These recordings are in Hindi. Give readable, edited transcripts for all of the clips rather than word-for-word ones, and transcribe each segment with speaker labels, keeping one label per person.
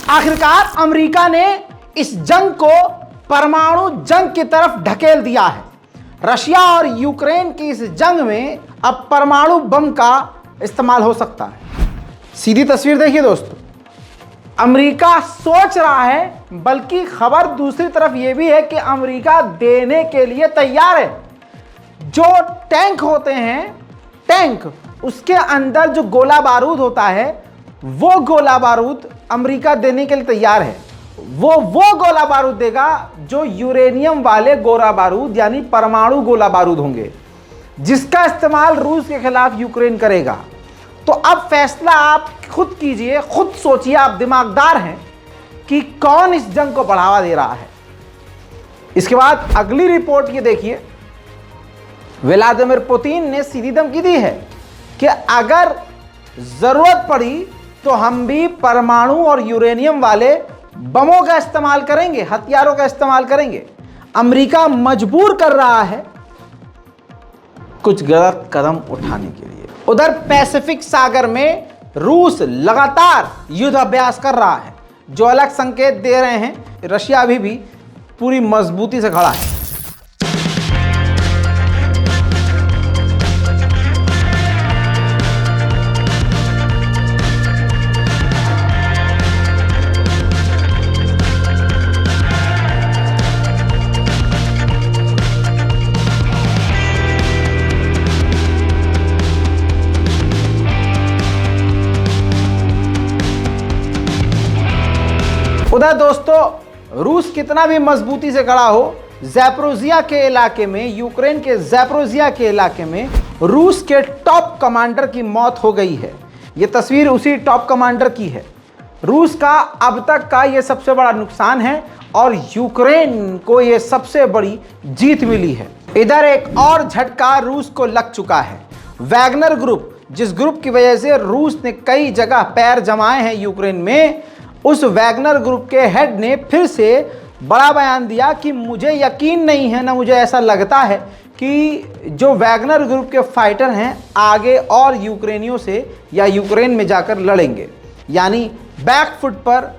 Speaker 1: आखिरकार अमेरिका ने इस जंग को परमाणु जंग की तरफ ढकेल दिया है। रशिया और यूक्रेन की इस जंग में अब परमाणु बम का इस्तेमाल हो सकता है। सीधी तस्वीर देखिए दोस्तों, अमेरिका सोच रहा है, बल्कि खबर दूसरी तरफ यह भी है कि अमेरिका देने के लिए तैयार है। जो टैंक होते हैं, टैंक, उसके अंदर जो गोला बारूद होता है, वो गोला बारूद अमेरिका देने के लिए तैयार है। वो गोला बारूद देगा जो यूरेनियम वाले गोला बारूद यानी परमाणु गोला बारूद होंगे, जिसका इस्तेमाल रूस के खिलाफ यूक्रेन करेगा। तो अब फैसला आप खुद कीजिए, खुद सोचिए, आप दिमागदार हैं कि कौन इस जंग को बढ़ावा दे रहा है। इसके बाद अगली रिपोर्ट ये देखिए, व्लादिमीर पुतिन ने सीधी धमकी दी है कि अगर जरूरत पड़ी तो हम भी परमाणु और यूरेनियम वाले बमों का इस्तेमाल करेंगे, हथियारों का इस्तेमाल करेंगे। अमेरिका मजबूर कर रहा है कुछ गलत कदम उठाने के लिए। उधर पैसिफिक सागर में रूस लगातार युद्ध अभ्यास कर रहा है, जो अलग संकेत दे रहे हैं। रशिया अभी भी पूरी मजबूती से खड़ा है। उधर दोस्तों, रूस कितना भी मजबूती से खड़ा हो, ज़ैपोरिज़िया के इलाके में, यूक्रेन के ज़ैपोरिज़िया के इलाके में रूस के टॉप कमांडर की मौत हो गई है। यह तस्वीर उसी टॉप कमांडर की है। रूस का अब तक का यह सबसे बड़ा नुकसान है और यूक्रेन को यह सबसे बड़ी जीत मिली है। इधर एक और झटका रूस को लग चुका है। वैगनर ग्रुप, जिस ग्रुप की वजह से रूस ने कई जगह पैर जमाए हैं यूक्रेन में, उस वैगनर ग्रुप के हेड ने फिर से बड़ा बयान दिया कि मुझे यकीन नहीं है, ना मुझे ऐसा लगता है कि जो वैगनर ग्रुप के फाइटर हैं आगे और यूक्रेनियों से या यूक्रेन में जाकर लड़ेंगे। यानी बैकफुट पर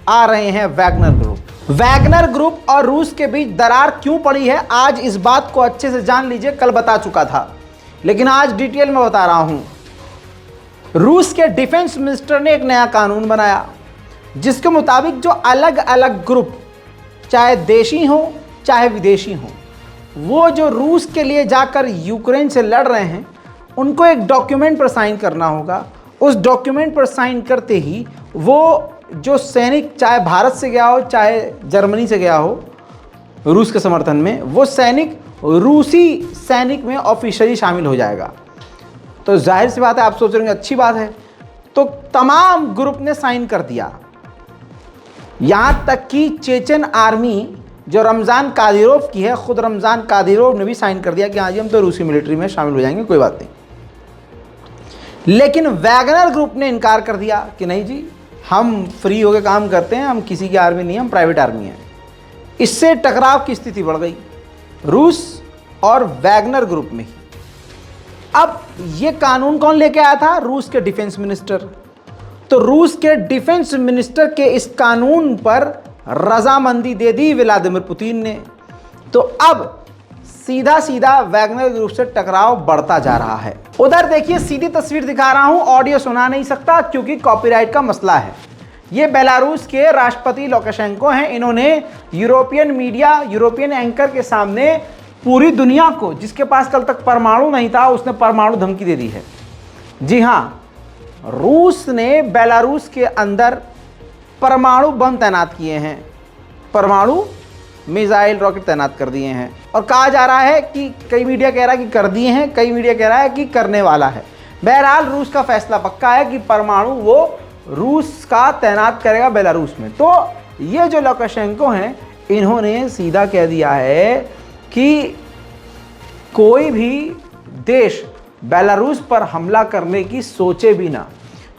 Speaker 1: आ रहे हैं वैगनर ग्रुप। वैगनर ग्रुप और रूस के बीच दरार क्यों पड़ी है, आज इस बात को अच्छे से जान लीजिए। कल बता चुका था, लेकिन आज डिटेल में बता रहा हूं। रूस के डिफेंस मिनिस्टर ने एक नया कानून बनाया, जिसके मुताबिक जो अलग अलग ग्रुप, चाहे देशी हो चाहे विदेशी हो, वो जो रूस के लिए जाकर यूक्रेन से लड़ रहे हैं, उनको एक डॉक्यूमेंट पर साइन करना होगा। उस डॉक्यूमेंट पर साइन करते ही वो जो सैनिक, चाहे भारत से गया हो चाहे जर्मनी से गया हो रूस के समर्थन में, वो सैनिक रूसी सैनिक में ऑफिशियली शामिल हो जाएगा। तो जाहिर सी बात है, आप सोच रहे हैं अच्छी बात है। तो तमाम ग्रुप ने साइन कर दिया, यहाँ तक कि चेचन आर्मी जो रमज़ान कादिरोव की है, खुद रमज़ान कादिरोव ने भी साइन कर दिया कि हाँ जी हम तो रूसी मिलिट्री में शामिल हो जाएंगे, कोई बात नहीं। लेकिन वैगनर ग्रुप ने इनकार कर दिया कि नहीं जी, हम फ्री होकर काम करते हैं, हम किसी की आर्मी नहीं, हम प्राइवेट आर्मी हैं। इससे टकराव की स्थिति बढ़ गई रूस और वैगनर ग्रुप में ही। अब ये कानून कौन लेके आया था? रूस के डिफेंस मिनिस्टर। तो रूस के डिफेंस मिनिस्टर के इस कानून पर रजामंदी दे दी व्लादिमीर पुतिन ने। तो अब सीधा सीधा वैगनर ग्रुप से टकराव बढ़ता जा रहा है। उधर देखिए, सीधी तस्वीर दिखा रहा हूं, ऑडियो सुना नहीं सकता क्योंकि कॉपीराइट का मसला है। ये बेलारूस के राष्ट्रपति लुकाशेंको हैं। इन्होंने यूरोपियन मीडिया, यूरोपियन एंकर के सामने पूरी दुनिया को, जिसके पास कल तक परमाणु नहीं था, उसने परमाणु धमकी दे दी है। जी हाँ, रूस ने बेलारूस के अंदर परमाणु बम तैनात किए हैं, परमाणु मिसाइल रॉकेट तैनात कर दिए हैं। और कहा जा रहा है कि कई मीडिया कह रहा है कि कर दिए हैं, कई मीडिया कह रहा है कि करने वाला है। बहरहाल रूस का फैसला पक्का है कि परमाणु वो रूस का तैनात करेगा बेलारूस में। तो ये जो लुकाशेंको हैं, इन्होंने सीधा कह दिया है कि कोई भी देश बेलारूस पर हमला करने की सोचे भी ना,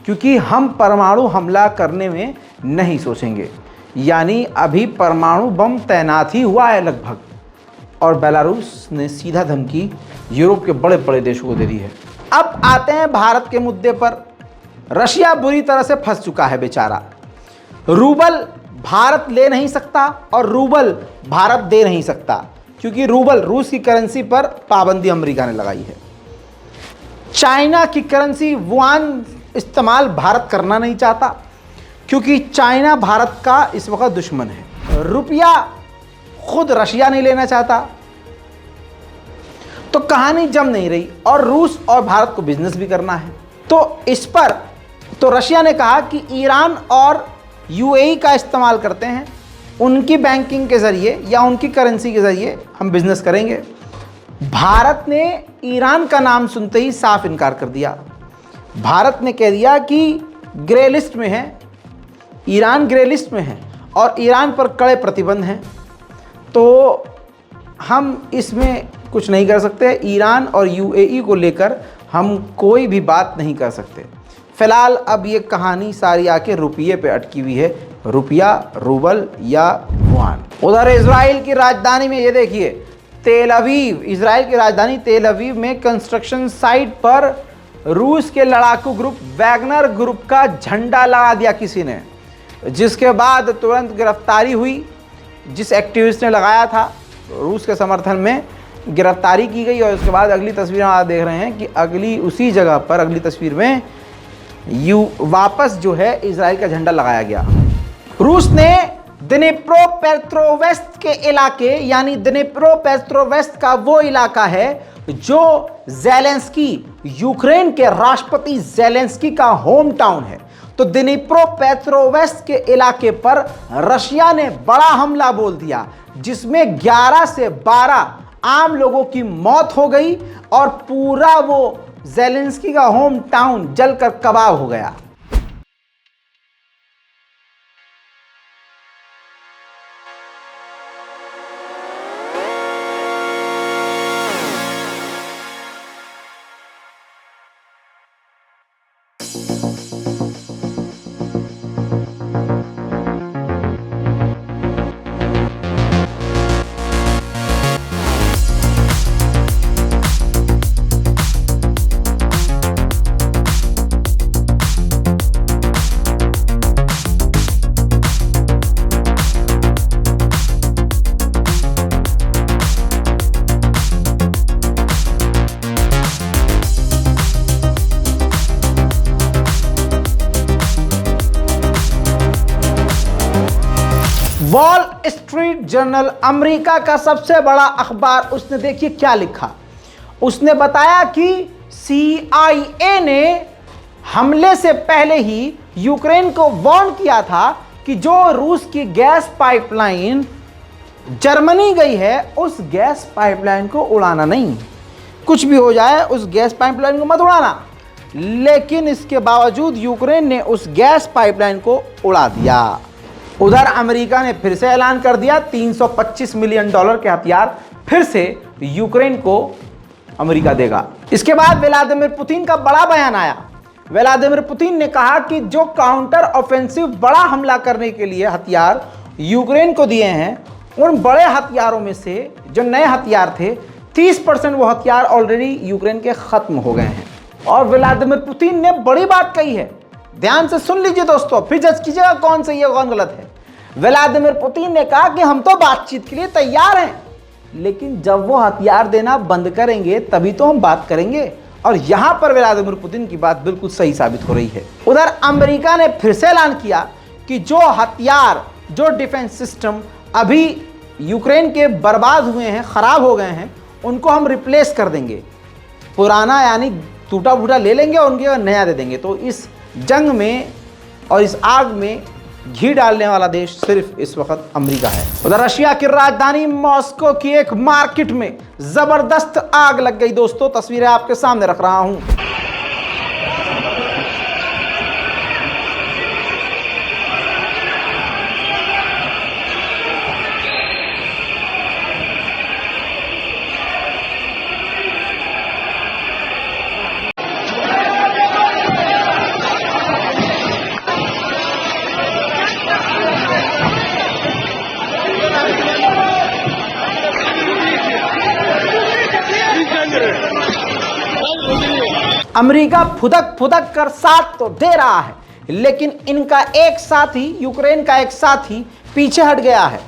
Speaker 1: क्योंकि हम परमाणु हमला करने में नहीं सोचेंगे। यानी अभी परमाणु बम तैनात ही हुआ है लगभग, और बेलारूस ने सीधा धमकी यूरोप के बड़े बड़े देशों को दे दी है। अब आते हैं भारत के मुद्दे पर। रशिया बुरी तरह से फंस चुका है बेचारा। रूबल भारत ले नहीं सकता और रूबल भारत दे नहीं सकता, क्योंकि रूबल रूस की करेंसी पर पाबंदी अमेरिका ने लगाई है। चाइना की करेंसी युआन इस्तेमाल भारत करना नहीं चाहता, क्योंकि चाइना भारत का इस वक्त दुश्मन है। रुपया खुद रशिया नहीं लेना चाहता, तो कहानी जम नहीं रही और रूस और भारत को बिजनेस भी करना है। तो इस पर तो रशिया ने कहा कि ईरान और यूएई का इस्तेमाल करते हैं, उनकी बैंकिंग के ज़रिए या उनकी करेंसी के ज़रिए हम बिजनेस करेंगे। भारत ने ईरान का नाम सुनते ही साफ इनकार कर दिया। भारत ने कह दिया कि ग्रे लिस्ट में है, ईरान ग्रे लिस्ट में है और ईरान पर कड़े प्रतिबंध हैं, तो हम इसमें कुछ नहीं कर सकते। ईरान और यूएई को लेकर हम कोई भी बात नहीं कर सकते। फिलहाल अब ये कहानी सारी आके रुपये पे अटकी हुई है, रुपया, रूबल या युआन। उधर इजराइल की राजधानी में ये देखिए, तेल अवीव, इजराइल की राजधानी तेल अवीव में कंस्ट्रक्शन साइट पर रूस के लड़ाकू ग्रुप वैगनर ग्रुप का झंडा लगा दिया किसी ने, जिसके बाद तुरंत गिरफ्तारी हुई। जिस एक्टिविस्ट ने लगाया था रूस के समर्थन में गिरफ्तारी की गई और उसके बाद अगली तस्वीर आप देख रहे हैं कि अगली उसी जगह पर अगली तस्वीर में वापस जो है इजराइल का झंडा लगाया गया। रूस ने द्नीप्रोपेट्रोवेस्क के इलाके, यानी द्नीप्रोपेट्रोवेस्क का वो इलाका है जो ज़ेलेंस्की, यूक्रेन के राष्ट्रपति ज़ेलेंस्की का होम टाउन है, तो द्नीप्रोपेट्रोवेस्क के इलाके पर रशिया ने बड़ा हमला बोल दिया, जिसमें 11 से 12 आम लोगों की मौत हो गई और पूरा वो ज़ेलेंस्की का होम टाउन जलकर कबाब हो गया। वॉल स्ट्रीट जर्नल, अमेरिका का सबसे बड़ा अखबार, उसने देखिए क्या लिखा। उसने बताया कि CIA ने हमले से पहले ही यूक्रेन को वार्न किया था कि जो रूस की गैस पाइपलाइन जर्मनी गई है उस गैस पाइपलाइन को उड़ाना नहीं, कुछ भी हो जाए उस गैस पाइपलाइन को मत उड़ाना। लेकिन इसके बावजूद यूक्रेन ने उस गैस पाइपलाइन को उड़ा दिया। उधर अमेरिका ने फिर से ऐलान कर दिया $325 मिलियन के हथियार फिर से यूक्रेन को अमेरिका देगा। इसके बाद व्लादिमीर पुतिन का बड़ा बयान आया। व्लादिमीर पुतिन ने कहा कि जो काउंटर ऑफेंसिव बड़ा हमला करने के लिए हथियार यूक्रेन को दिए हैं, उन बड़े हथियारों में से जो नए हथियार थे 30% वो हथियार ऑलरेडी यूक्रेन के खत्म हो गए हैं। और व्लादिमीर पुतिन ने बड़ी बात कही है, ध्यान से सुन लीजिए दोस्तों, फिर जज कीजिएगा कौन सही है कौन गलत है। व्लादिमीर पुतिन ने कहा कि हम तो बातचीत के लिए तैयार हैं, लेकिन जब वो हथियार देना बंद करेंगे तभी तो हम बात करेंगे। और यहां पर व्लादिमीर पुतिन की बात बिल्कुल सही साबित हो रही है। उधर अमेरिका ने फिर से ऐलान किया कि जो हथियार, जो डिफेंस सिस्टम अभी यूक्रेन के बर्बाद हुए हैं, खराब हो गए हैं, उनको हम रिप्लेस कर देंगे। पुराना यानी टूटा फूटा ले लेंगे और उनके नया दे देंगे। तो इस जंग में और इस आग में घी डालने वाला देश सिर्फ इस वक्त अमेरिका है। उधर रशिया की राजधानी मॉस्को की एक मार्केट में जबरदस्त आग लग गई। दोस्तों तस्वीरें आपके सामने रख रहा हूं। अमेरिका फुदक फुदक कर साथ तो दे रहा है, लेकिन इनका एक साथी, यूक्रेन का एक साथी पीछे हट गया है,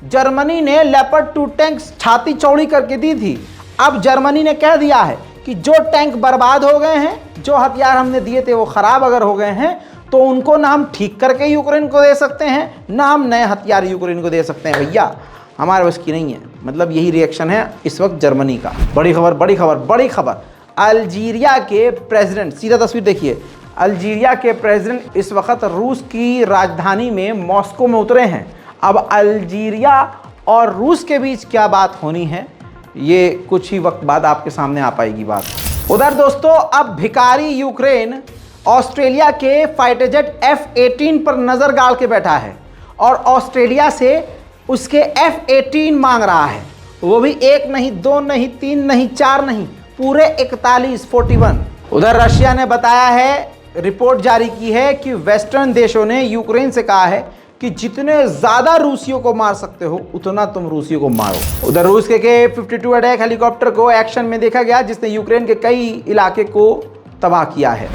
Speaker 1: जर्मनी ने लेपर्ड 2 टैंक छाती चौड़ी करके दी थी। अब जर्मनी ने कह दिया है कि जो टैंक बर्बाद हो गए हैं, जो हथियार हमने दिए थे वो खराब अगर हो गए हैं, तो उनको ना हम ठीक करके यूक्रेन को दे सकते हैं, ना हम नए हथियार यूक्रेन को दे सकते हैं। भैया हमारे बस की नहीं है। मतलब यही रिएक्शन है इस वक्त जर्मनी का। बड़ी खबर, अल्जीरिया के प्रेसिडेंट, सीधा तस्वीर देखिए, अल्जीरिया के प्रेसिडेंट इस वक्त रूस की राजधानी में मॉस्को में उतरे हैं। अब अल्जीरिया और रूस के बीच क्या बात होनी है, ये कुछ ही वक्त बाद आपके सामने आ पाएगी बात। उधर दोस्तों, अब भिखारी यूक्रेन ऑस्ट्रेलिया के फाइटर जेट F-18 पर नजर गाड़ के बैठा है और ऑस्ट्रेलिया से उसके F-18 मांग रहा है, वो भी 1 नहीं, 2 नहीं, 3 नहीं, 4 नहीं, पूरे 41। उधर रशिया ने बताया है, रिपोर्ट जारी की है कि वेस्टर्न देशों ने यूक्रेन से कहा है कि जितने ज्यादा रूसियों को मार सकते हो उतना तुम रूसियों को मारो। उधर रूस के K-52 अटैक हेलीकॉप्टर को एक्शन में देखा गया, जिसने यूक्रेन के कई इलाके को तबाह किया है।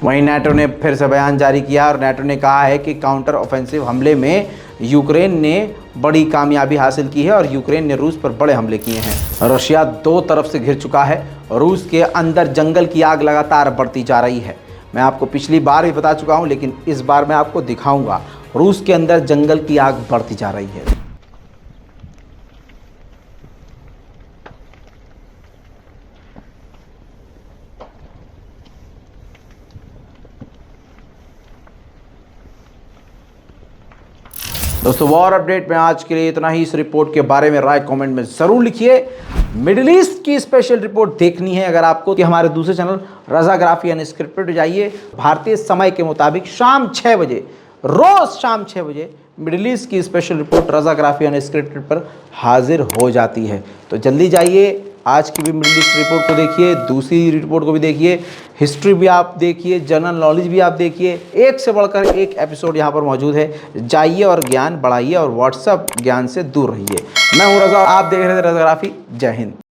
Speaker 1: वहीं नाटो ने फिर से बयान जारी किया और नाटो ने कहा है कि काउंटर ऑफेंसिव हमले में यूक्रेन ने बड़ी कामयाबी हासिल की है और यूक्रेन ने रूस पर बड़े हमले किए हैं। रशिया 2 तरफ से घिर चुका है। रूस के अंदर जंगल की आग लगातार बढ़ती जा रही है। मैं आपको पिछली बार भी बता चुका हूं, लेकिन इस बार मैं आपको दिखाऊंगा। रूस के अंदर जंगल की आग बढ़ती जा रही है। दोस्तों, वॉर अपडेट में आज के लिए इतना ही। इस रिपोर्ट के बारे में राय कमेंट में जरूर लिखिए। मिडिल ईस्ट की स्पेशल रिपोर्ट देखनी है अगर आपको, तो हमारे दूसरे चैनल रजाग्राफी अनस्क्रिप्टेड जाइए। भारतीय समय के मुताबिक शाम 6 बजे, रोज शाम 6 बजे मिडिल ईस्ट की स्पेशल रिपोर्ट रजाग्राफी अनस्क्रिप्टेड पर हाजिर हो जाती है। तो जल्दी जाइए, आज की भी मिडिल ईस्ट रिपोर्ट को देखिए, दूसरी रिपोर्ट को भी देखिए, हिस्ट्री भी आप देखिए, जनरल नॉलेज भी आप देखिए। एक से बढ़कर एक एपिसोड यहाँ पर मौजूद है। जाइए और ज्ञान बढ़ाइए और व्हाट्सएप ज्ञान से दूर रहिए। मैं हूँ रजा, आप देख रहे थे रजाग्राफी। जय हिंद।